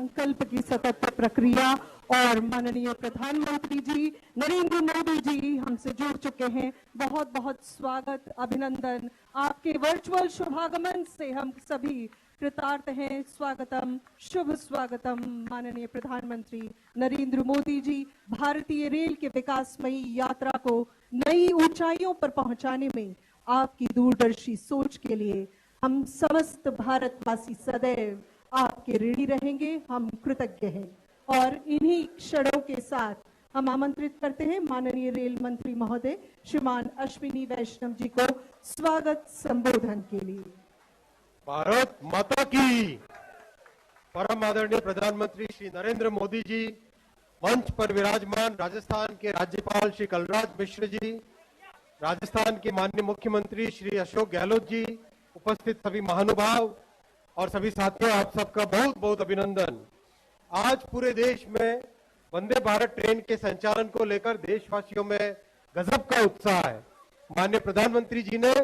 संकल्प की सतत प्रक्रिया और माननीय प्रधानमंत्री जी नरेंद्र मोदी जी हमसे जुड़ चुके हैं। बहुत बहुत स्वागत, अभिनंदन। आपके वर्चुअल शुभागमन से हम सभी कृतार्थ हैं। स्वागतम, शुभ स्वागतम माननीय प्रधानमंत्री नरेंद्र मोदी जी। भारतीय रेल के विकासमयी यात्रा को नई ऊंचाइयों पर पहुंचाने में आपकी दूरदर्शी सोच के लिए हम समस्त भारतवासी सदैव आपके ऋणी रहेंगे। हम कृतज्ञ हैं और इन्हीं क्षणों के साथ हम आमंत्रित करते हैं माननीय रेल मंत्री महोदय श्रीमान अश्विनी वैष्णव जी को स्वागत संबोधन के लिए। भारत माता की। परम आदरणीय प्रधानमंत्री श्री नरेंद्र मोदी जी, मंच पर विराजमान राजस्थान के राज्यपाल श्री कलराज मिश्र जी, राजस्थान के माननीय मुख्यमंत्री श्री अशोक गहलोत जी, उपस्थित सभी महानुभाव और सभी साथियों, आप सबका बहुत बहुत अभिनंदन। आज पूरे देश में वंदे भारत ट्रेन के संचालन को लेकर देशवासियों में गजब का उत्साह है। माननीय प्रधानमंत्री जी ने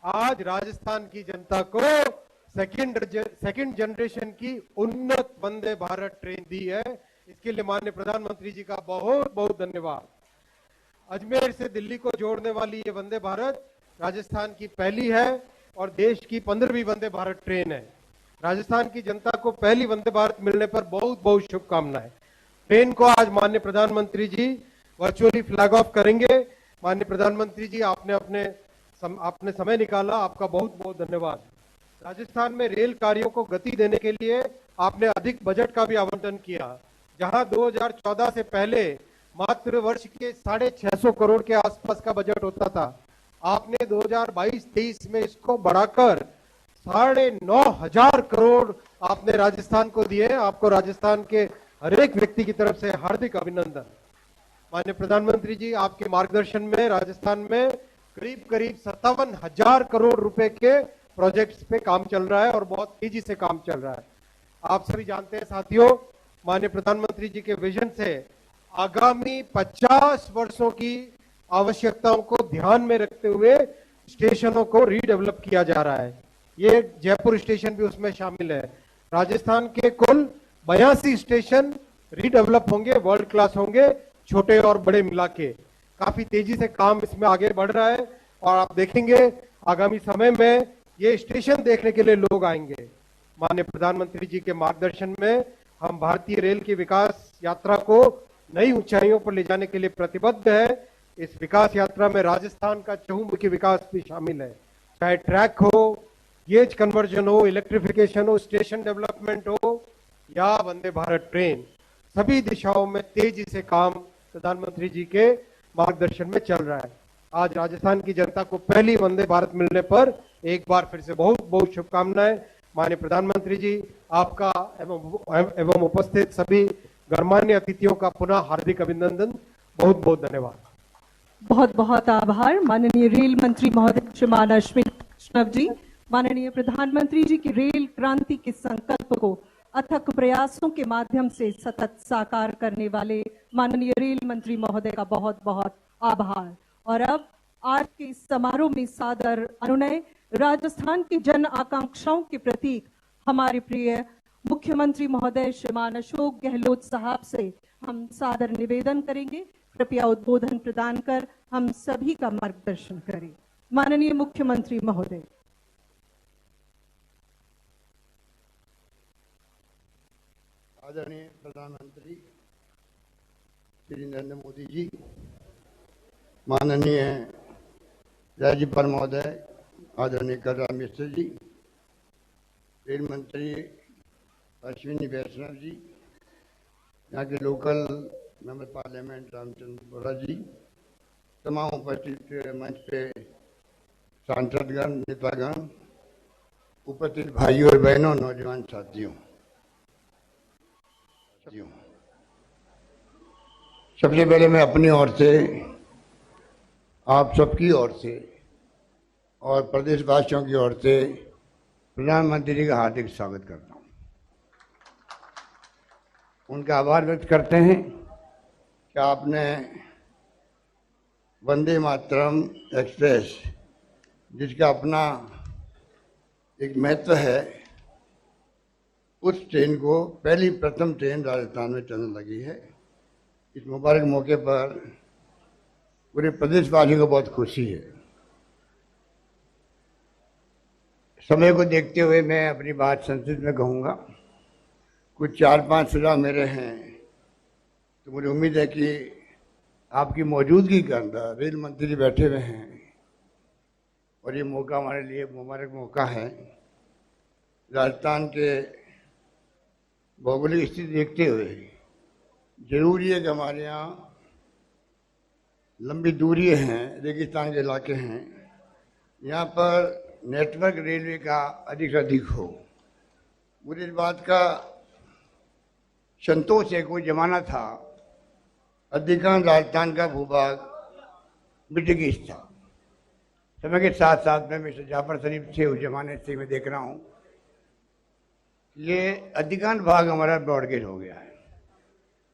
आज राजस्थान की जनता को सेकंड जनरेशन की उन्नत वंदे भारत ट्रेन दी है। इसके लिए माननीय प्रधानमंत्री जी का बहुत बहुत धन्यवाद। अजमेर से दिल्ली को जोड़ने वाली ये वंदे भारत राजस्थान की पहली है और देश की 15वीं वंदे भारत ट्रेन है। राजस्थान की जनता को पहली वंदे भारत मिलने पर बहुत बहुत शुभकामनाएं। ट्रेन को आज माननीय प्रधानमंत्री जी वर्चुअली फ्लैग ऑफ करेंगे। माननीय प्रधानमंत्री जी, आपने समय निकाला, आपका बहुत बहुत धन्यवाद। राजस्थान में रेल कार्यों को गति देने के लिए आपने अधिक बजट का भी आवंटन किया। जहां 2014 से पहले मात्र वर्ष के 650 करोड़ के आसपास का बजट होता था, आपने 2022-23 में इसको बढ़ाकर 9,500 करोड़ आपने राजस्थान को दिए। आपको राजस्थान के हर एक व्यक्ति की तरफ से हार्दिक अभिनंदन। माननीय प्रधानमंत्री जी, आपके मार्गदर्शन में राजस्थान में करीब 57,000 करोड़ रुपए के प्रोजेक्ट्स पे काम चल रहा है और बहुत तेजी से काम चल रहा है। आप सभी जानते हैं साथियों, माननीय प्रधानमंत्री जी के विजन से आगामी 50 वर्षों की आवश्यकताओं को ध्यान में रखते हुए स्टेशनों को रीडेवलप किया जा रहा है। ये जयपुर स्टेशन भी उसमें शामिल है। राजस्थान के कुल 82 स्टेशन रीडेवलप होंगे, वर्ल्ड क्लास होंगे, छोटे और बड़े मिला के। काफी तेजी से काम इसमें आगे बढ़ रहा है और आप देखेंगे आगामी समय में ये स्टेशन देखने के लिए लोग आएंगे। माननीय प्रधानमंत्री जी के मार्गदर्शन में हम भारतीय रेल की विकास यात्रा को नई ऊंचाइयों पर ले जाने के लिए प्रतिबद्ध है। इस विकास यात्रा में राजस्थान का चहुमुखी विकास भी शामिल है, चाहे ट्रैक हो, गेज कन्वर्जन हो, इलेक्ट्रिफिकेशन हो, स्टेशन डेवलपमेंट हो या वंदे भारत ट्रेन। सभी दिशाओं में तेजी से काम प्रधानमंत्री जी के मार्गदर्शन में चल रहा है। आज राजस्थान की जनता को पहली वंदे भारत मिलने पर एक बार फिर से बहुत बहुत शुभकामनाएं। माननीय प्रधानमंत्री जी, आपका एवं उपस्थित सभी गणमान्य अतिथियों का पुनः हार्दिक अभिनंदन। बहुत बहुत धन्यवाद। बहुत बहुत आभार माननीय रेल मंत्री महोदय श्रीमान अश्विनी वैष्णव जी। माननीय प्रधानमंत्री जी की रेल क्रांति के संकल्प को अथक प्रयासों के माध्यम से सतत साकार करने वाले माननीय रेल मंत्री महोदय का बहुत बहुत आभार। और अब आज के इस समारोह में सादर अनुनय राजस्थान की जन आकांक्षाओं के प्रतीक हमारे प्रिय मुख्यमंत्री महोदय श्रीमान अशोक गहलोत साहब से हम सादर निवेदन करेंगे। कृपया उद्बोधन प्रदान कर हम सभी का मार्गदर्शन करें। माननीय मुख्यमंत्री महोदय। आदरणीय प्रधानमंत्री श्री नरेंद्र मोदी जी, माननीय राज्यपाल महोदय आदरणीय कलराज मिश्र जी, रेल मंत्री अश्विनी वैष्णव जी, यहाँ के लोकल मेंबर पार्लियामेंट रामचंद्र बोरा जी, तमाम उपस्थित मंच पे सांसदगण, नेतागण, उपस्थित भाइयों और बहनों, नौजवान साथियों, सबसे पहले मैं अपनी ओर से, आप सबकी ओर से और प्रदेशवासियों की ओर से प्रधानमंत्री जी का हार्दिक स्वागत करता हूं। उनका आभार व्यक्त करते हैं कि आपने वंदे मातरम एक्सप्रेस, जिसका अपना एक महत्व है, उस ट्रेन को प्रथम ट्रेन राजस्थान में चलने लगी है। इस मुबारक मौके पर पूरे प्रदेशवासियों को बहुत खुशी है। समय को देखते हुए मैं अपनी बात संक्षिप्त में कहूँगा। कुछ 4-5 सुझाव मेरे हैं, तो मुझे उम्मीद है कि आपकी मौजूदगी के अंदर रेल मंत्री जी बैठे हुए हैं और ये मौका हमारे लिए मुबारक मौका है। राजस्थान के भौगोलिक स्थिति देखते हुए जरूरी है कि हमारे यहाँ लंबी दूरी हैं, रेगिस्तान के इलाके हैं, यहाँ पर नेटवर्क रेलवे का अधिक से अधिक हो। मुझे इस बात का संतोष है, कोई जमाना था अधिकांश राजस्थान का भूभाग ब्रिटिश था। समय के साथ साथ में मिस्टर जाफर शरीफ थे, उस जमाने से मैं देख रहा हूँ ये अधिकांश भाग हमारा ब्रॉडगेज हो गया है।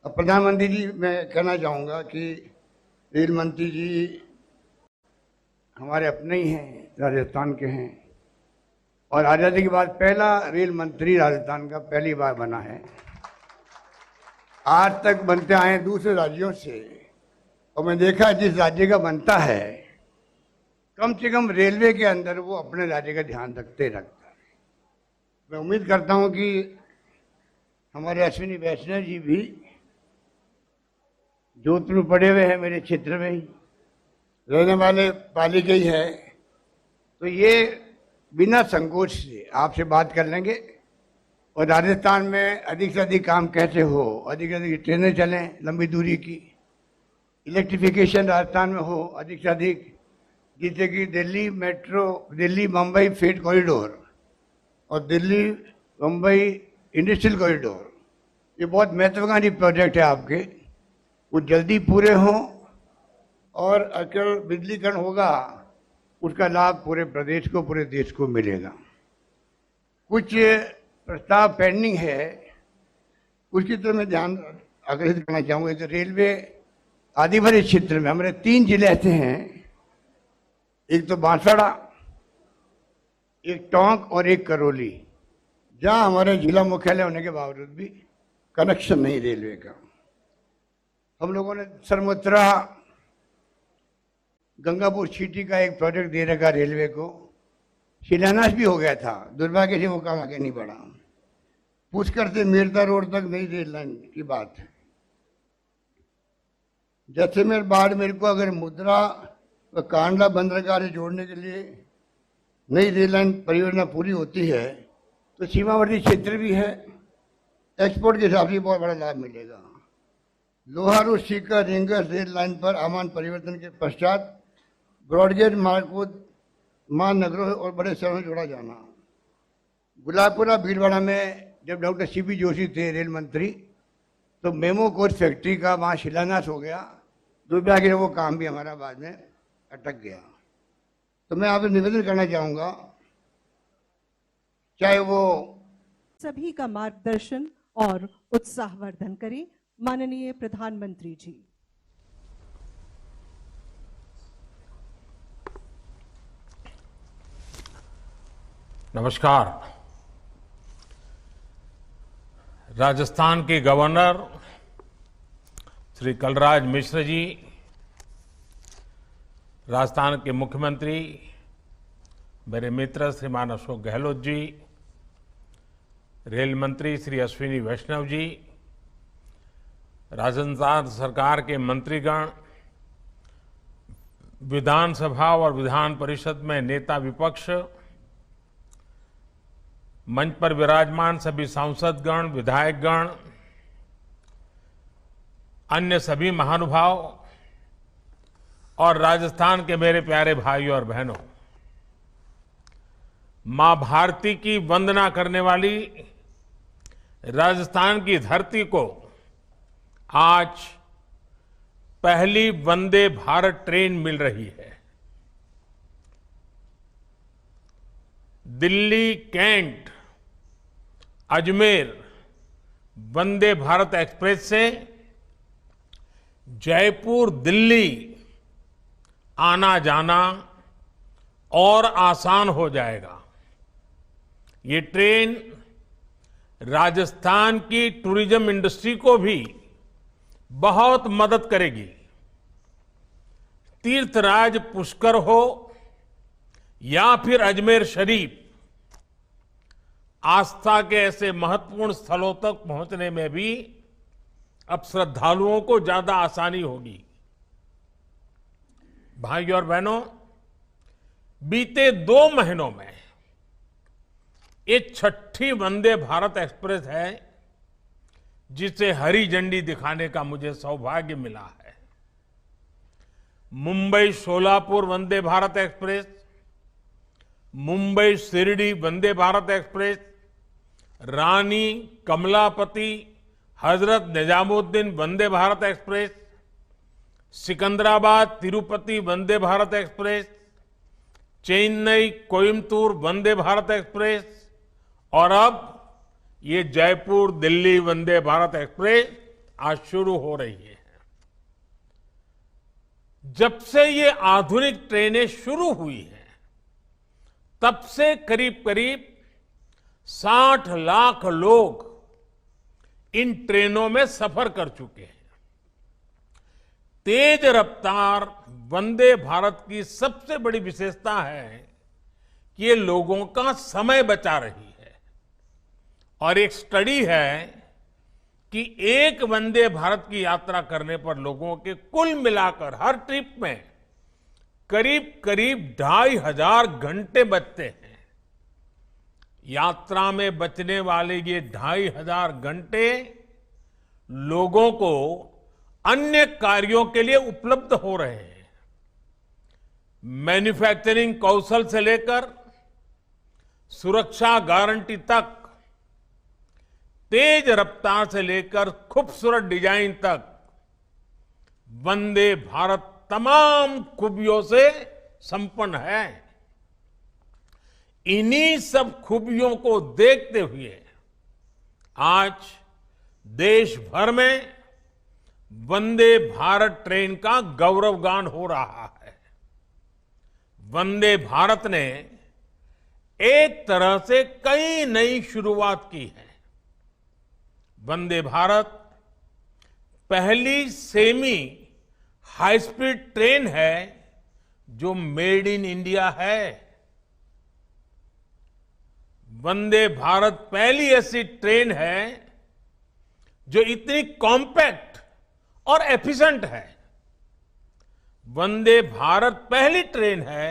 अब प्रधानमंत्री जी, मैं कहना चाहूँगा कि रेल मंत्री जी हमारे अपने ही हैं, राजस्थान के हैं, और आज़ादी के बाद पहला रेल मंत्री राजस्थान का पहली बार बना है। आज तक बनते आए दूसरे राज्यों से, और मैं देखा जिस राज्य का बनता है कम से कम रेलवे के अंदर वो अपने राज्य का ध्यान रखता है। मैं उम्मीद करता हूं कि हमारे अश्विनी वैष्णव जी भी जोधपुर में पड़े हुए हैं, मेरे क्षेत्र में ही रहने वाले, पाली के ही है, तो ये बिना संकोच से आपसे बात कर लेंगे और राजस्थान में अधिक से अधिक काम कैसे हो, अधिक से अधिक ट्रेनें चलें लंबी दूरी की, इलेक्ट्रिफिकेशन राजस्थान में हो अधिक से अधिक, जिससे कि Delhi metro, Delhi Mumbai freight corridor और दिल्ली मुंबई इंडस्ट्रियल कॉरिडोर, ये बहुत महत्वाकांक्षी प्रोजेक्ट है आपके, वो जल्दी पूरे हों और अगर बिजलीकरण होगा उसका लाभ पूरे प्रदेश को, पूरे देश को मिलेगा। कुछ प्रस्ताव पेंडिंग है, उसकी तरफ मैं ध्यान आकर्षित करना चाहूँगा। तो रेलवे आदिवासी क्षेत्र में हमारे 3 जिले ऐसे हैं, एक तो बांसवाड़ा, एक टोंक और एक करौली, जहाँ हमारे जिला मुख्यालय होने के बावजूद भी कनेक्शन नहीं रेलवे का। हम लोगों ने सरमुत्रा गंगापुर सिटी का एक प्रोजेक्ट दे रखा रेलवे को, शिलान्यास भी हो गया था, दुर्भाग्य से वो काम आगे नहीं बढ़ा। पुष्कर से मेरता रोड तक नई रेल लाइन की बात है। जैसलमेर बाड़मेर को अगर मुद्रा व कांडला बंदरगाह से जोड़ने के लिए नई रेल लाइन परियोजना पूरी होती है तो सीमावर्ती क्षेत्र भी है, एक्सपोर्ट के हिसाब से बहुत बड़ा लाभ मिलेगा। Loharu Sikar rings rail line पर आमान परिवर्तन के पश्चात ब्रॉडगेज मार्ग को महानगरों और बड़े शहरों में जोड़ा जाना। गुलाबपुरा भीलवाड़ा में जब डॉक्टर सीपी जोशी थे रेल मंत्री, तो मेमो कोच फैक्ट्री का वहाँ शिलान्यास हो गया, दुर्भाग्य से वो काम भी हमारा बाद में अटक गया। तो मैं आपसे निवेदन करना चाहूँगा, चाहे वो सभी का मार्गदर्शन और उत्साहवर्धन करें माननीय प्रधानमंत्री जी। नमस्कार। राजस्थान के गवर्नर श्री कलराज मिश्र जी, राजस्थान के मुख्यमंत्री मेरे मित्र श्रीमान अशोक गहलोत जी, रेल मंत्री श्री अश्विनी वैष्णव जी, राजस्थान सरकार के मंत्रीगण, विधानसभा और विधान परिषद में नेता विपक्ष, मंच पर विराजमान सभी सांसदगण, विधायकगण, अन्य सभी महानुभाव और राजस्थान के मेरे प्यारे भाइयों और बहनों, मां भारती की वंदना करने वाली राजस्थान की धरती को आज पहली वंदे भारत ट्रेन मिल रही है। दिल्ली कैंट अजमेर वंदे भारत एक्सप्रेस से जयपुर दिल्ली आना जाना और आसान हो जाएगा। ये ट्रेन राजस्थान की टूरिज्म इंडस्ट्री को भी बहुत मदद करेगी। तीर्थराज पुष्कर हो या फिर अजमेर शरीफ, आस्था के ऐसे महत्वपूर्ण स्थलों तक पहुंचने में भी अब श्रद्धालुओं को ज्यादा आसानी होगी। भाइयों और बहनों, बीते 2 महीनों में ये 6ठी वंदे भारत एक्सप्रेस है जिसे हरी झंडी दिखाने का मुझे सौभाग्य मिला है। मुंबई शोलापुर वंदे भारत एक्सप्रेस, मुंबई शिरडी वंदे भारत एक्सप्रेस, रानी Kamlapati Hazrat Nizamuddin Vande Bharat express, Secunderabad Tirupati Vande Bharat express, Chennai Coimbatore Vande Bharat express और अब ये जयपुर दिल्ली वंदे भारत एक्सप्रेस आज शुरू हो रही है। जब से ये आधुनिक ट्रेनें शुरू हुई हैं, तब से करीब करीब 60 लाख लोग इन ट्रेनों में सफर कर चुके हैं। तेज रफ्तार वंदे भारत की सबसे बड़ी विशेषता है कि ये लोगों का समय बचा रही है। और एक स्टडी है कि एक वंदे भारत की यात्रा करने पर लोगों के कुल मिलाकर हर ट्रिप में करीब करीब 2500 घंटे बचते हैं। यात्रा में बचने वाले ये 2500 घंटे लोगों को अन्य कार्यों के लिए उपलब्ध हो रहे हैं। मैन्युफैक्चरिंग कौशल से लेकर सुरक्षा गारंटी तक, तेज रफ्तार से लेकर खूबसूरत डिजाइन तक, वंदे भारत तमाम खूबियों से संपन्न है। इन्हीं सब खूबियों को देखते हुए आज देश भर में वंदे भारत ट्रेन का गौरवगान हो रहा है। वंदे भारत ने एक तरह से कई नई शुरुआत की है। वंदे भारत पहली सेमी हाई स्पीड ट्रेन है जो मेड इन इंडिया है। वंदे भारत पहली ऐसी ट्रेन है जो इतनी कॉम्पैक्ट और एफिशिएंट है। वंदे भारत पहली ट्रेन है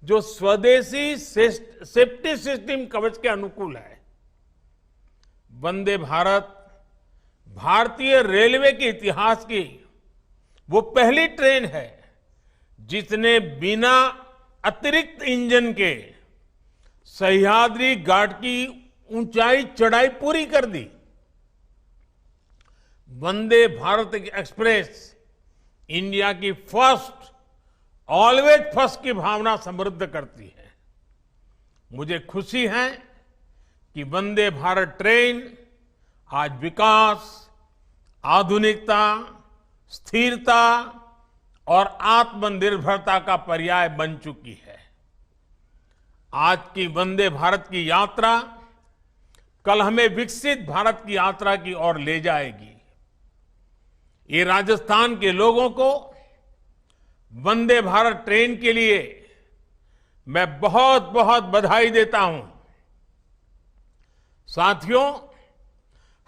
जो स्वदेशी सेफ्टी सिस्टम कवच के अनुकूल है। वंदे भारत भारतीय रेलवे के इतिहास की वो पहली ट्रेन है जिसने बिना अतिरिक्त इंजन के सह्याद्री घाट की ऊंचाई चढ़ाई पूरी कर दी। वंदे भारत एक्सप्रेस इंडिया की फर्स्ट, ऑलवेज फर्स्ट की भावना समृद्ध करती है। मुझे खुशी है कि वंदे भारत ट्रेन आज विकास, आधुनिकता, स्थिरता और आत्मनिर्भरता का पर्याय बन चुकी है। आज की वंदे भारत की यात्रा कल हमें विकसित भारत की यात्रा की ओर ले जाएगी। ये राजस्थान के लोगों को वंदे भारत ट्रेन के लिए मैं बहुत बहुत बधाई देता हूं। साथियों,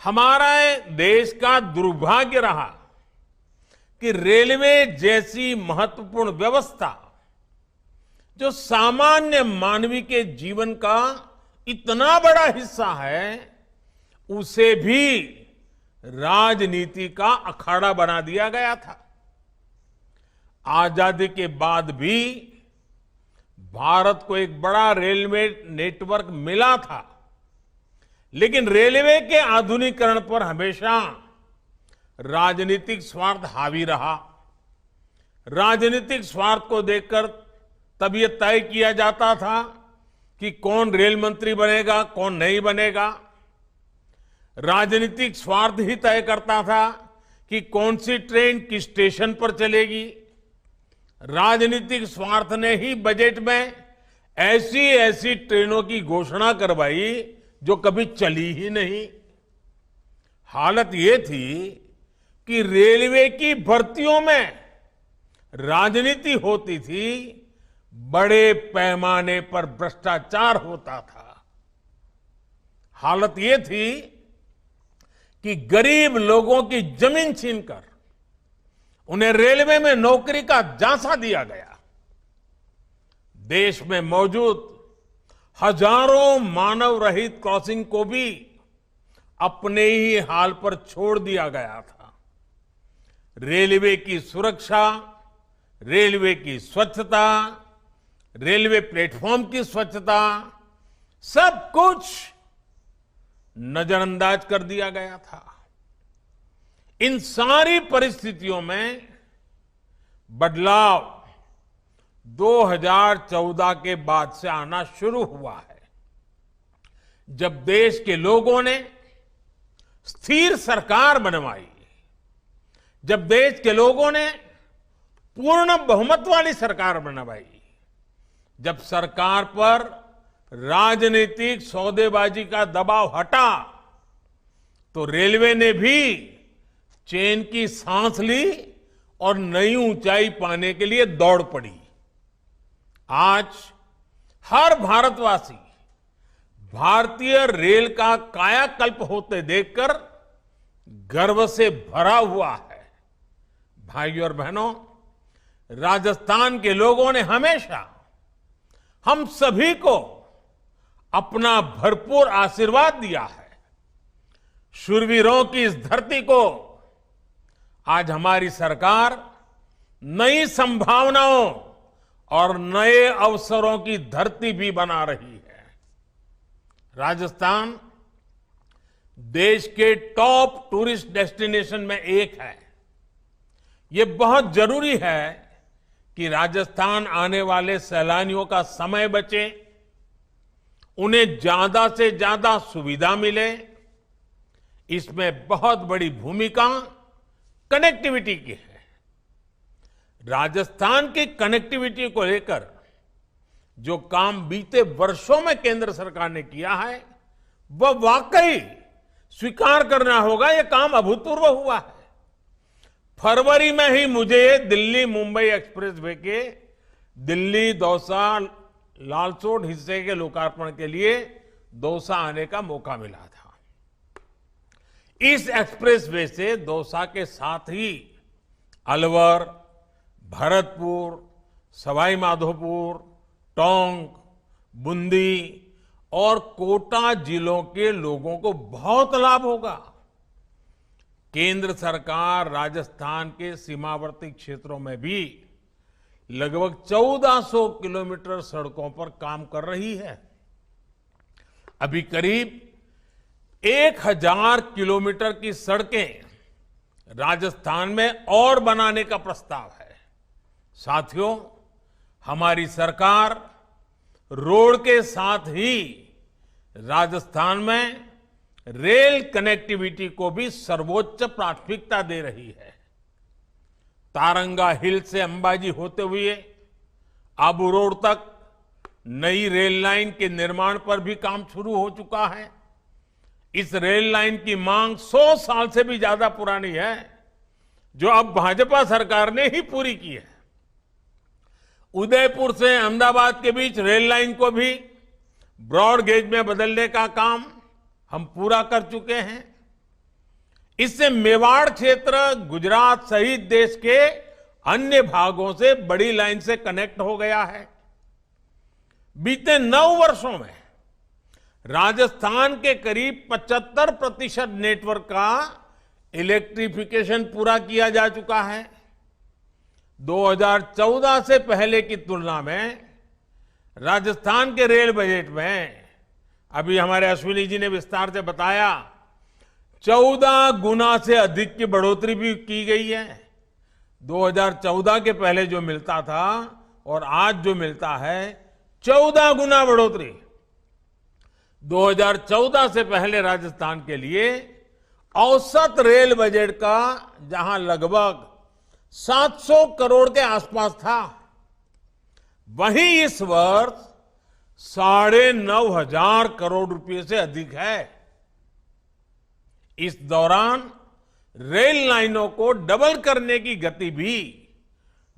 हमारा देश का दुर्भाग्य रहा कि रेलवे जैसी महत्वपूर्ण व्यवस्था जो सामान्य मानवी के जीवन का इतना बड़ा हिस्सा है, उसे भी राजनीति का अखाड़ा बना दिया गया था। आजादी के बाद भी भारत को एक बड़ा रेलवे नेटवर्क मिला था, लेकिन रेलवे के आधुनिकीकरण पर हमेशा राजनीतिक स्वार्थ हावी रहा। राजनीतिक स्वार्थ को देखकर तब यह तय किया जाता था कि कौन रेल मंत्री बनेगा, कौन नहीं बनेगा। राजनीतिक स्वार्थ ही तय करता था कि कौन सी ट्रेन किस स्टेशन पर चलेगी। राजनीतिक स्वार्थ ने ही बजट में ऐसी ऐसी ट्रेनों की घोषणा करवाई जो कभी चली ही नहीं। हालत ये थी कि रेलवे की भर्तियों में राजनीति होती थी, बड़े पैमाने पर भ्रष्टाचार होता था। हालत ये थी कि गरीब लोगों की जमीन छीनकर उन्हें रेलवे में नौकरी का झांसा दिया गया। देश में मौजूद हजारों मानव रहित क्रॉसिंग को भी अपने ही हाल पर छोड़ दिया गया था। रेलवे की सुरक्षा, रेलवे की स्वच्छता, रेलवे प्लेटफॉर्म की स्वच्छता, सब कुछ नजरअंदाज कर दिया गया था। इन सारी परिस्थितियों में बदलाव 2014 के बाद से आना शुरू हुआ है, जब देश के लोगों ने स्थिर सरकार बनवाई, जब देश के लोगों ने पूर्ण बहुमत वाली सरकार बनवाई, जब सरकार पर राजनीतिक सौदेबाजी का दबाव हटा, तो रेलवे ने भी चैन की सांस ली और नई ऊंचाई पाने के लिए दौड़ पड़ी। आज हर भारतवासी भारतीय रेल का कायाकल्प होते देखकर गर्व से भरा हुआ है। भाइयों और बहनों, राजस्थान के लोगों ने हमेशा हम सभी को अपना भरपूर आशीर्वाद दिया है। शूरवीरों की इस धरती को आज हमारी सरकार नई संभावनाओं और नए अवसरों की धरती भी बना रही है। राजस्थान देश के टॉप टूरिस्ट डेस्टिनेशन में एक है। ये बहुत जरूरी है कि राजस्थान आने वाले सैलानियों का समय बचे, उन्हें ज्यादा से ज्यादा सुविधा मिले। इसमें बहुत बड़ी भूमिका कनेक्टिविटी की है। राजस्थान की कनेक्टिविटी को लेकर जो काम बीते वर्षों में केंद्र सरकार ने किया है, वह वाकई स्वीकार करना होगा, यह काम अभूतपूर्व हुआ है। फरवरी में ही मुझे दिल्ली मुंबई एक्सप्रेसवे के दिल्ली दौसा लालसोट हिस्से के लोकार्पण के लिए दौसा आने का मौका मिला था। इस एक्सप्रेसवे से दौसा के साथ ही अलवर, भरतपुर, सवाई माधोपुर, टोंक, बूंदी और कोटा जिलों के लोगों को बहुत लाभ होगा। केंद्र सरकार राजस्थान के सीमावर्ती क्षेत्रों में भी लगभग 1400 किलोमीटर सड़कों पर काम कर रही है। अभी करीब 1000 किलोमीटर की सड़कें राजस्थान में और बनाने का प्रस्ताव है। साथियों, हमारी सरकार रोड के साथ ही राजस्थान में रेल कनेक्टिविटी को भी सर्वोच्च प्राथमिकता दे रही है। तारंगा हिल से अंबाजी होते हुए आबू रोड तक नई रेल लाइन के निर्माण पर भी काम शुरू हो चुका है। इस रेल लाइन की मांग 100 साल से भी ज्यादा पुरानी है, जो अब भाजपा सरकार ने ही पूरी की है। उदयपुर से अहमदाबाद के बीच रेल लाइन को भी ब्रॉड गेज में बदलने का काम हम पूरा कर चुके हैं। इससे मेवाड़ क्षेत्र गुजरात सहित देश के अन्य भागों से बड़ी लाइन से कनेक्ट हो गया है। बीते 9 वर्षों में राजस्थान के करीब 75% नेटवर्क का इलेक्ट्रिफिकेशन पूरा किया जा चुका है। 2014 से पहले की तुलना में राजस्थान के रेल बजट में, अभी हमारे अश्विनी जी ने विस्तार से बताया, 14 गुना से अधिक की बढ़ोतरी भी की गई है। 2014 के पहले जो मिलता था और आज जो मिलता है, 14 गुना बढ़ोतरी। 2014 से पहले राजस्थान के लिए औसत रेल बजट का जहां लगभग 700 करोड़ के आसपास था, वहीं इस वर्ष 9,500 करोड़ रुपए से अधिक है। इस दौरान रेल लाइनों को डबल करने की गति भी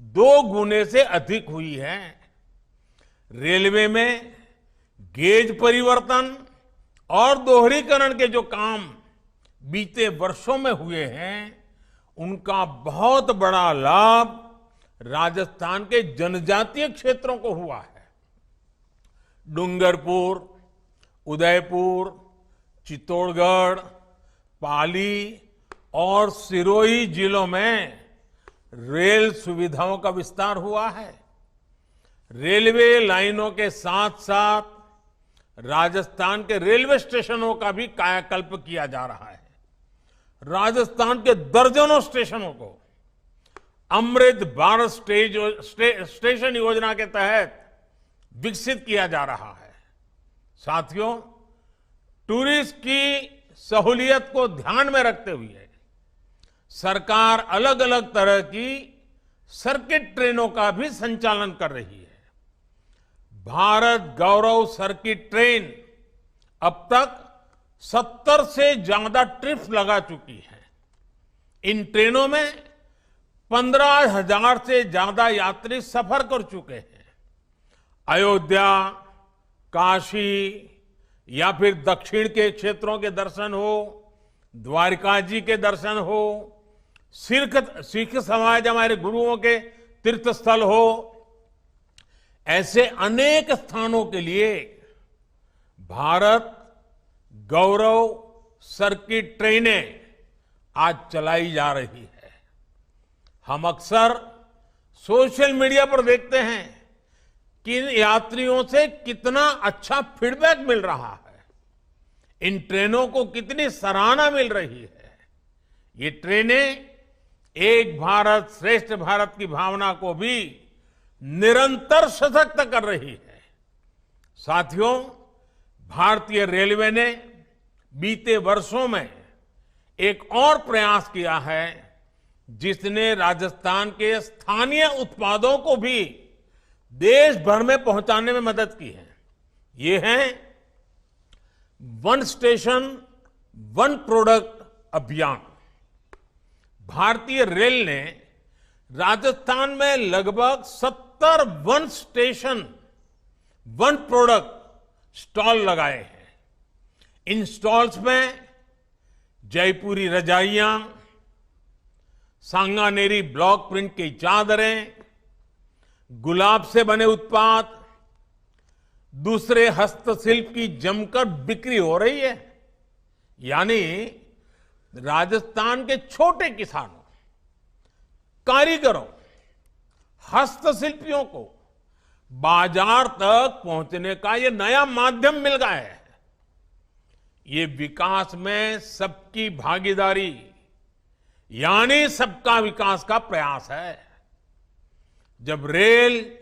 2 गुने से अधिक हुई है। रेलवे में गेज परिवर्तन और दोहरीकरण के जो काम बीते वर्षों में हुए हैं, उनका बहुत बड़ा लाभ राजस्थान के जनजातीय क्षेत्रों को हुआ है। डूंगरपुर, उदयपुर, चित्तौड़गढ़, पाली और सिरोही जिलों में रेल सुविधाओं का विस्तार हुआ है। रेलवे लाइनों के साथ साथ राजस्थान के रेलवे स्टेशनों का भी कायाकल्प किया जा रहा है। राजस्थान के दर्जनों स्टेशनों को अमृत भारत स्टेशन योजना के तहत विकसित किया जा रहा है। साथियों, टूरिस्ट की सहूलियत को ध्यान में रखते हुए सरकार अलग अलग तरह की सर्किट ट्रेनों का भी संचालन कर रही है। भारत गौरव सर्किट ट्रेन अब तक 70 से ज्यादा ट्रिप्स लगा चुकी है। इन ट्रेनों में 15,000 से ज्यादा यात्री सफर कर चुके हैं। अयोध्या, काशी या फिर दक्षिण के क्षेत्रों के दर्शन हो, द्वारिका जी के दर्शन हो, सिख समाज हमारे गुरुओं के तीर्थ स्थल हो, ऐसे अनेक स्थानों के लिए भारत गौरव सर्किट ट्रेनें आज चलाई जा रही है। हम अक्सर सोशल मीडिया पर देखते हैं कि इन यात्रियों से कितना अच्छा फीडबैक मिल रहा है, इन ट्रेनों को कितनी सराहना मिल रही है। ये ट्रेनें एक भारत श्रेष्ठ भारत की भावना को भी निरंतर सशक्त कर रही है। साथियों, भारतीय रेलवे ने बीते वर्षों में एक और प्रयास किया है, जिसने राजस्थान के स्थानीय उत्पादों को भी देश भर में पहुंचाने में मदद की है। ये है वन स्टेशन वन प्रोडक्ट अभियान। भारतीय रेल ने राजस्थान में लगभग 70 one station one product stall लगाए हैं। इन स्टॉल्स में जयपुरी रजाइयां, सांगानेरी ब्लॉक प्रिंट की चादरें, गुलाब से बने उत्पाद, दूसरे हस्तशिल्प की जमकर बिक्री हो रही है। यानी राजस्थान के छोटे किसानों, कारीगरों, हस्तशिल्पियों को बाजार तक पहुंचने का ये नया माध्यम मिल गया है। ये विकास में सबकी भागीदारी यानी सबका विकास का प्रयास है। जब रेल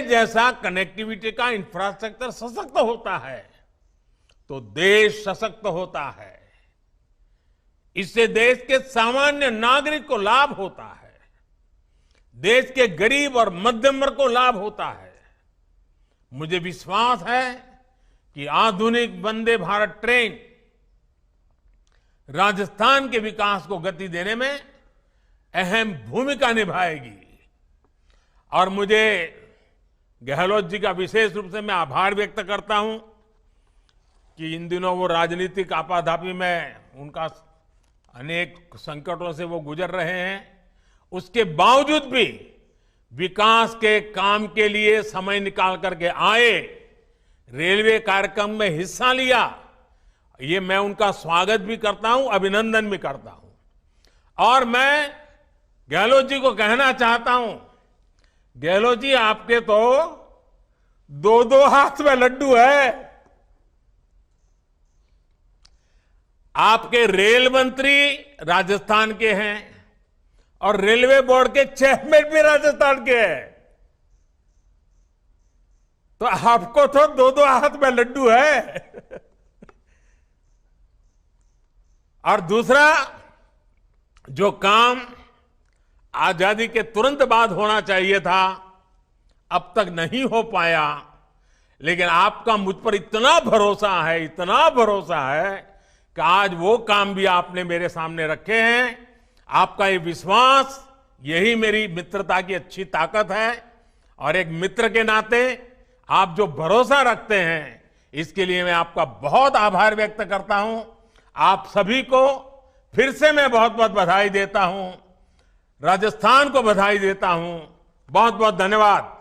जैसा कनेक्टिविटी का इंफ्रास्ट्रक्चर सशक्त होता है तो देश सशक्त होता है। इससे देश के सामान्य नागरिक को लाभ होता है, देश के गरीब और मध्यम वर्ग को लाभ होता है। मुझे विश्वास है कि आधुनिक वंदे भारत ट्रेन राजस्थान के विकास को गति देने में अहम भूमिका निभाएगी। और मुझे गहलोत जी का विशेष रूप से मैं आभार व्यक्त करता हूं कि इन दिनों वो राजनीतिक आपाधापी में उनका अनेक संकटों से वो गुजर रहे हैं, उसके बावजूद भी विकास के काम के लिए समय निकाल करके आए, रेलवे कार्यक्रम में हिस्सा लिया। ये मैं उनका स्वागत भी करता हूं, अभिनंदन भी करता हूं। और मैं गहलोत जी को कहना चाहता हूं, गहलोत जी आपके तो दो हाथ में लड्डू है। आपके रेल मंत्री राजस्थान के हैं और रेलवे बोर्ड के चेयरमैन भी राजस्थान के हैं, तो आपको तो दो हाथ में लड्डू है। और दूसरा, जो काम आजादी के तुरंत बाद होना चाहिए था अब तक नहीं हो पाया, लेकिन आपका मुझ पर इतना भरोसा है कि आज वो काम भी आपने मेरे सामने रखे हैं। आपका ये विश्वास, यही मेरी मित्रता की अच्छी ताकत है। और एक मित्र के नाते आप जो भरोसा रखते हैं, इसके लिए मैं आपका बहुत आभार व्यक्त करता हूं। आप सभी को फिर से मैं बहुत बहुत बधाई देता हूं, राजस्थान को बधाई देता हूं। बहुत बहुत धन्यवाद।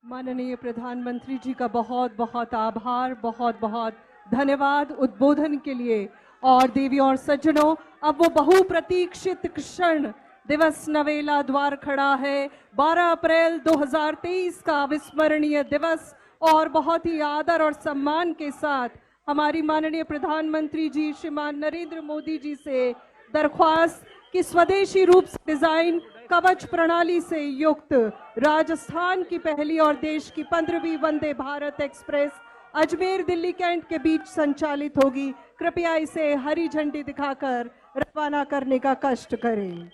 माननीय प्रधानमंत्री जी का बहुत बहुत आभार, बहुत बहुत धन्यवाद उद्बोधन के लिए। और देवियों और सज्जनों, अब वो बहुप्रतीक्षित क्षण दिवस नवेला द्वार खड़ा है। 12 अप्रैल 2023 का अविस्मरणीय दिवस, और बहुत ही आदर और सम्मान के साथ हमारी माननीय प्रधानमंत्री जी श्रीमान नरेंद्र मोदी जी से दरख्वास्त कि स्वदेशी रूप से डिजाइन कवच प्रणाली से युक्त राजस्थान की पहली और देश की 15वीं वंदे भारत एक्सप्रेस अजमेर दिल्ली कैंट के बीच संचालित होगी। कृपया इसे हरी झंडी दिखाकर रवाना करने का कष्ट करें।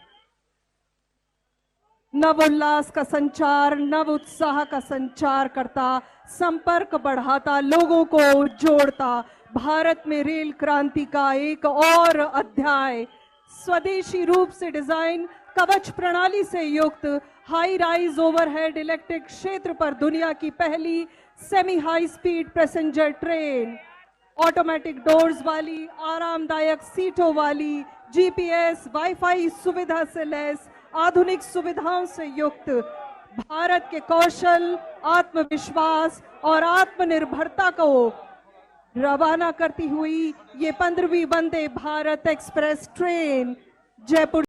नव उल्लास का संचार, नव उत्साह का संचार करता, संपर्क बढ़ाता, लोगों को जोड़ता भारत में रेल क्रांति का एक और अध्याय। स्वदेशी रूप से डिजाइन कवच प्रणाली से युक्त हाई राइज ओवरहेड इलेक्ट्रिक क्षेत्र पर दुनिया की पहली semi high speed passenger train, automatic doors वाली, आरामदायक सीटों वाली, जीपीएस वाईफाई सुविधा से लैस आधुनिक सुविधाओं से युक्त, भारत के कौशल, आत्मविश्वास और आत्मनिर्भरता को रवाना करती हुई ये 15वीं वंदे भारत एक्सप्रेस ट्रेन जयपुर